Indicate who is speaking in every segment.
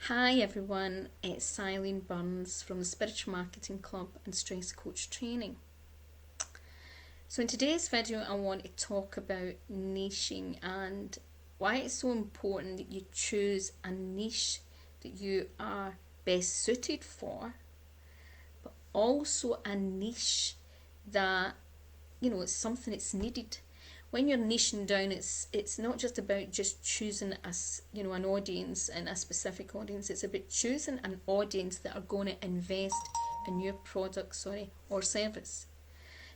Speaker 1: Hi everyone, it's Eileen Burns from the Spiritual Marketing Club and Stress Coach Training. So in today's video I want to talk about niching and why it's so important that you choose a niche that you are best suited for, but also a niche that, it's something that's needed. When you're niching down, it's not just about just choosing an audience and a specific audience. It's about choosing an audience that are going to invest in your product, or service.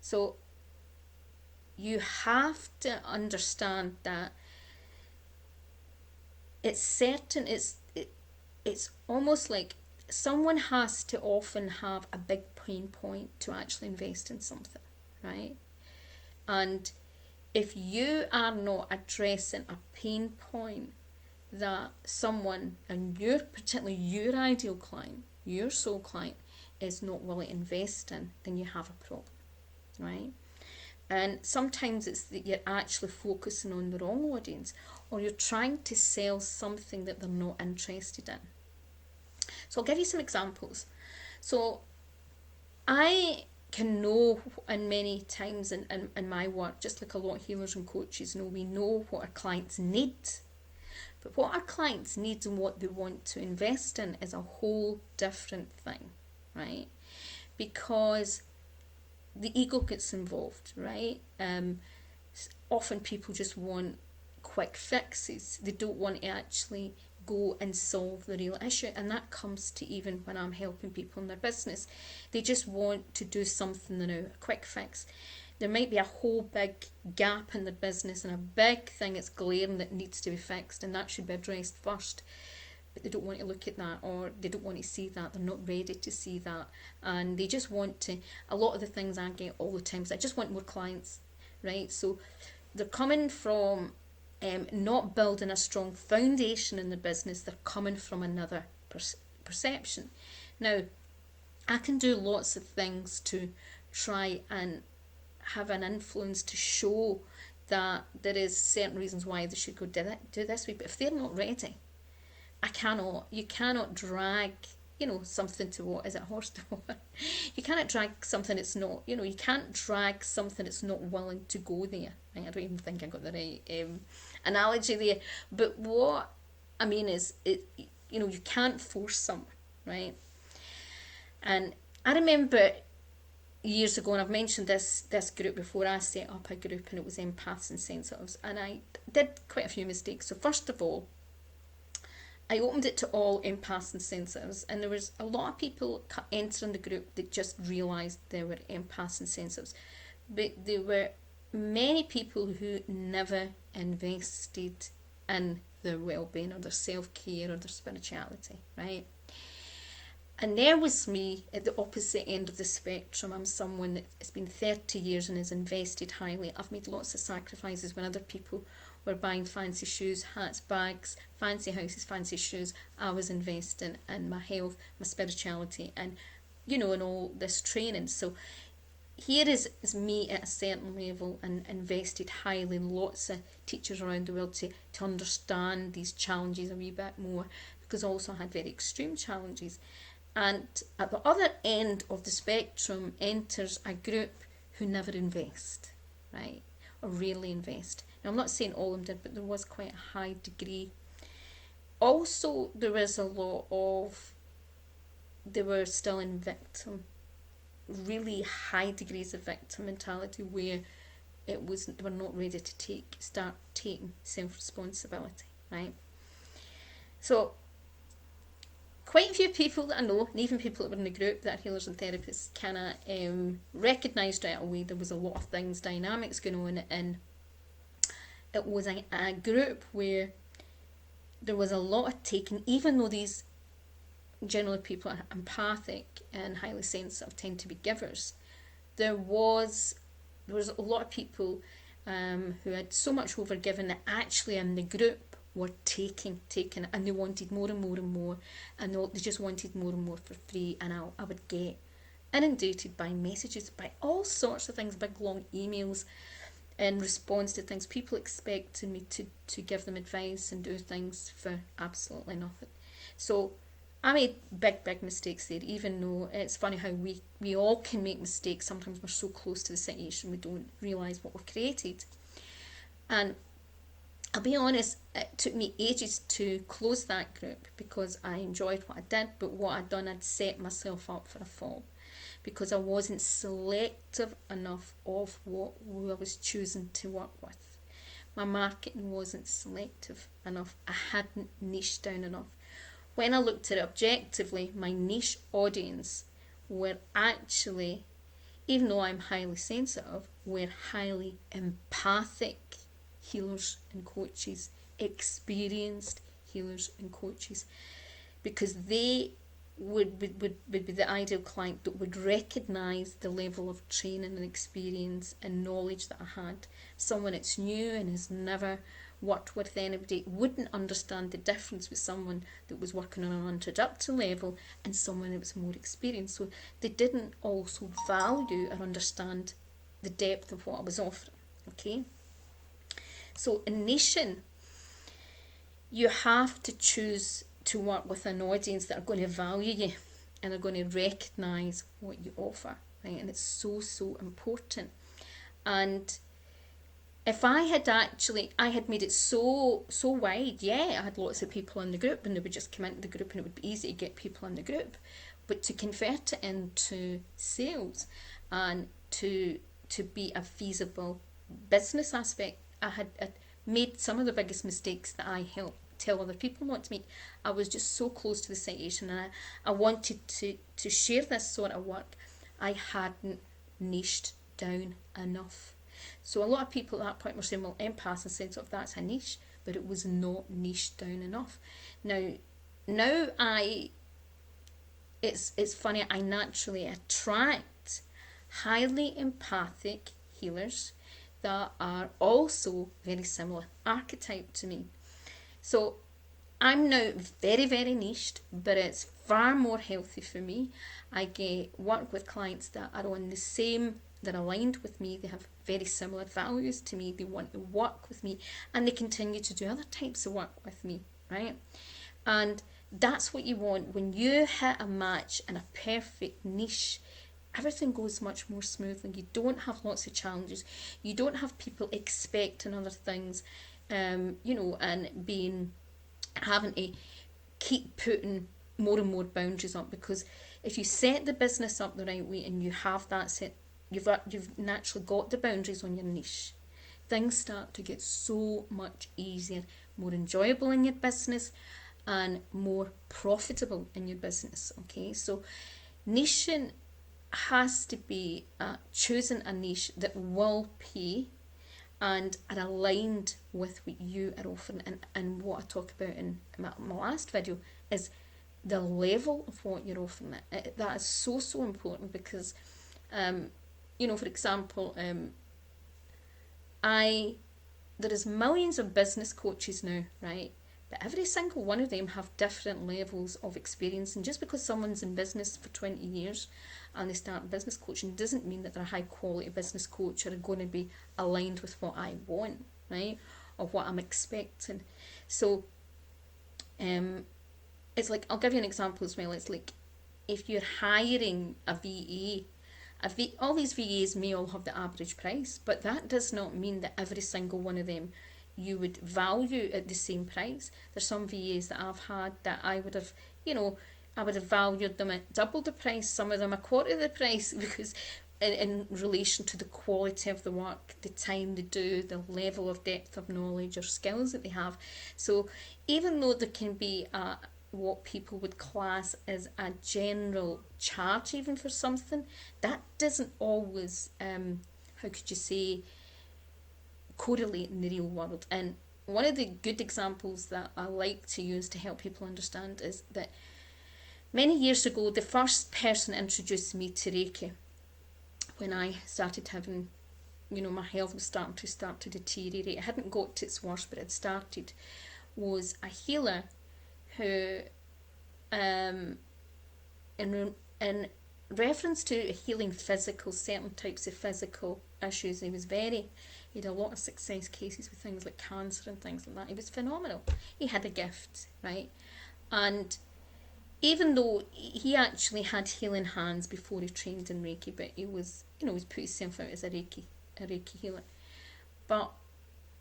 Speaker 1: So you have to understand that it's almost like someone has to often have a big pain point to actually invest in something, right? And if you are not addressing a pain point that someone, and particularly your ideal client, your soul client, is not willing to invest in, then you have a problem, right? And sometimes it's that you're actually focusing on the wrong audience, or you're trying to sell something that they're not interested in. So I'll give you some examples. So I can know, and many times in my work, just like a lot of healers and coaches know, we know what our clients need. But what our clients need and what they want to invest in is a whole different thing, right? Because the ego gets involved, right? Often people just want quick fixes. They don't want to actually go and solve the real issue, and that comes to even when I'm helping people in their business. They just want to do something now, a quick fix. There might be a whole big gap in the business and a big thing that's glaring that needs to be fixed, and that should be addressed first. But they don't want to look at that, or they don't want to see that. They're not ready to see that, and they just want to. A lot of the things I get all the time is I just want more clients, right? So they're coming from not building a strong foundation in the business. They're coming from another perception. Now, I can do lots of things to try and have an influence to show that there is certain reasons why they should go do this way. But if they're not ready, you cannot drag, something to what is it, horse to water. You cannot drag something that's not, you can't drag something that's not willing to go there. I don't even think I got the right analogy there. But what I mean is, you can't force someone, right? And I remember years ago, and I've mentioned this group before, I set up a group and it was empaths and sensitives, and I did quite a few mistakes. So first of all, I opened it to all empaths and sensitives, and there was a lot of people entering the group that just realised they were empaths and sensitives, but there were many people who never invested in their well-being or their self-care or their spirituality, right? And there was me at the opposite end of the spectrum. I'm someone that has been 30 years and has invested highly. I've made lots of sacrifices when other people were buying fancy shoes, hats, bags, fancy houses, fancy shoes. I was investing in my health, my spirituality, and in all this training. So here is me at a certain level and invested highly in lots of teachers around the world to understand these challenges a wee bit more, because also I had very extreme challenges. And at the other end of the spectrum enters a group who never invest, right? Or rarely invest. Now, I'm not saying all of them did, but there was quite a high degree. Also, there was a lot of, they were still in victim, really high degrees of victim mentality, where they were not ready to start taking self-responsibility, right? So quite a few people that I know, and even people that were in the group that are healers and therapists, kind of recognised right away there was a lot of things, dynamics going on, and it was a group where there was a lot of taking, even though these generally people are empathic and highly sensitive, tend to be givers. There was a lot of people who had so much overgiven that actually in the group were taking, and they wanted more and more and more, and they just wanted more and more for free. And I would get inundated by messages, by all sorts of things, big long emails in response to things, people expecting me to give them advice and do things for absolutely nothing. So I made big mistakes there, even though it's funny how we all can make mistakes. Sometimes we're so close to the situation we don't realise what we've created. And I'll be honest, it took me ages to close that group because I enjoyed what I did, but what I'd done, I'd set myself up for a fall because I wasn't selective enough of who I was choosing to work with. My marketing wasn't selective enough. I hadn't niched down enough. When I looked at it objectively, my niche audience were actually, even though I'm highly sensitive, were highly empathic healers and coaches, experienced healers and coaches, because they would be the ideal client that would recognise the level of training and experience and knowledge that I had. Someone that's new and has never worked with anybody wouldn't understand the difference with someone that was working on an introductory level and someone that was more experienced. So they didn't also value or understand the depth of what I was offering. Okay? So in niching, you have to choose to work with an audience that are going to value you and are going to recognise what you offer, right? And it's so important. And if I had made it so wide, yeah, I had lots of people in the group and they would just come into the group and it would be easy to get people in the group. But to convert it into sales and to be a feasible business aspect, I had made some of the biggest mistakes that I help tell other people not to make. I was just so close to the situation, and I wanted to share this sort of work. I hadn't niched down enough. So a lot of people at that point were saying, well, empaths and sensitive, that's a niche, but it was not niched down enough. Now it's funny, I naturally attract highly empathic healers that are also very similar archetype to me. So I'm now very niched, but it's far more healthy for me. I get work with clients that are on the same, they're aligned with me, they have very similar values to me, they want to work with me, and they continue to do other types of work with me, right? And that's what you want. When you hit a match in a perfect niche, everything goes much more smoothly. You don't have lots of challenges. You don't have people expecting other things, and having to keep putting more and more boundaries up, because if you set the business up the right way and you have that set, you've naturally got the boundaries on your niche, things start to get so much easier, more enjoyable in your business and more profitable in your business. Okay, so niching has to be choosing a niche that will pay and are aligned with what you are offering. And what I talk about in my last video is the level of what you're offering. That is so important, because for example, there is millions of business coaches now, right? But every single one of them have different levels of experience. And just because someone's in business for 20 years and they start business coaching doesn't mean that they're a high quality business coach or are going to be aligned with what I want, right? Or what I'm expecting. So it's like, I'll give you an example as well. It's like if you're hiring a VA, all these VAs may all have the average price, but that does not mean that every single one of them you would value at the same price. There's some VAs that I've had that I would have valued them at double the price, some of them a quarter of the price, because in relation to the quality of the work, the time they do, the level of depth of knowledge or skills that they have. So even though there can be what people would class as a general charge even for something, that doesn't always, how could you say, correlate in the real world. And one of the good examples that I like to use to help people understand is that many years ago, the first person introduced me to Reiki when I started having, my health was starting to deteriorate. It hadn't got to its worst, but it started, was a healer who, in reference to healing certain types of physical issues, he had a lot of success cases with things like cancer and things like that. He was phenomenal. He had a gift, right? And even though he actually had healing hands before he trained in Reiki, but he was, he's put himself out as a Reiki healer. But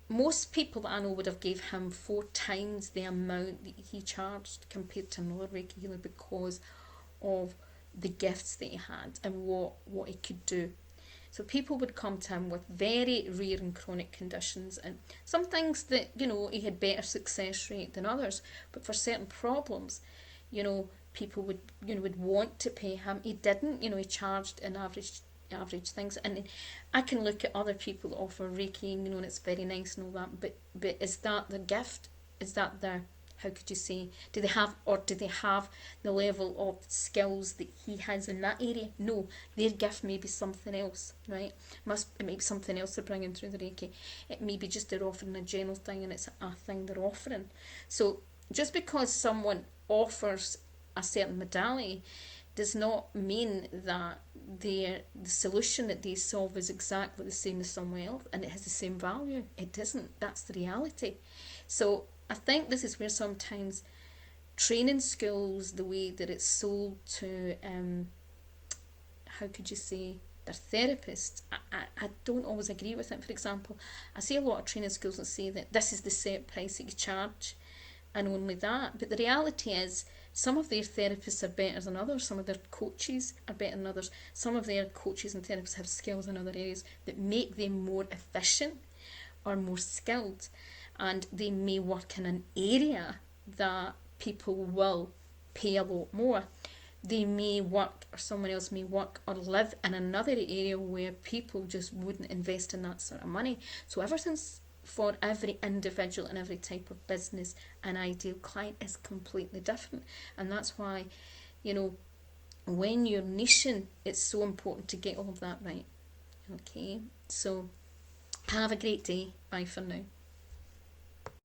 Speaker 1: most people that I know would have gave him 4 times the amount that he charged compared to another Reiki healer because of the gifts that he had and what he could do. So people would come to him with very rare and chronic conditions, and some things that he had better success rate than others. But for certain problems, people would want to pay him. He didn't. He charged an average things, and I can look at other people that offer Reiki, and it's very nice and all that. But is that the gift? Is that their, how could you say, do they have the level of skills that he has in that area? No, their gift may be something else, right? It may be something else they're bringing through the Reiki. It may be just they're offering a general thing, and it's a thing they're offering. So just because someone offers a certain modality does not mean that the solution that they solve is exactly the same as someone else and it has the same value. It doesn't. That's the reality. So I think this is where sometimes training schools, the way that it's sold to, how could you say, their therapists, I don't always agree with it. For example, I see a lot of training schools that say that this is the set price that you charge and only that. But the reality is, some of their therapists are better than others. Some of their coaches are better than others. Some of their coaches and therapists have skills in other areas that make them more efficient or more skilled. And they may work in an area that people will pay a lot more. They may work, or someone else may work or live in another area where people just wouldn't invest in that sort of money. So everything's, for every individual and every type of business, an ideal client is completely different. And that's why, when you're niching, it's so important to get all of that right. Okay, so have a great day. Bye for now.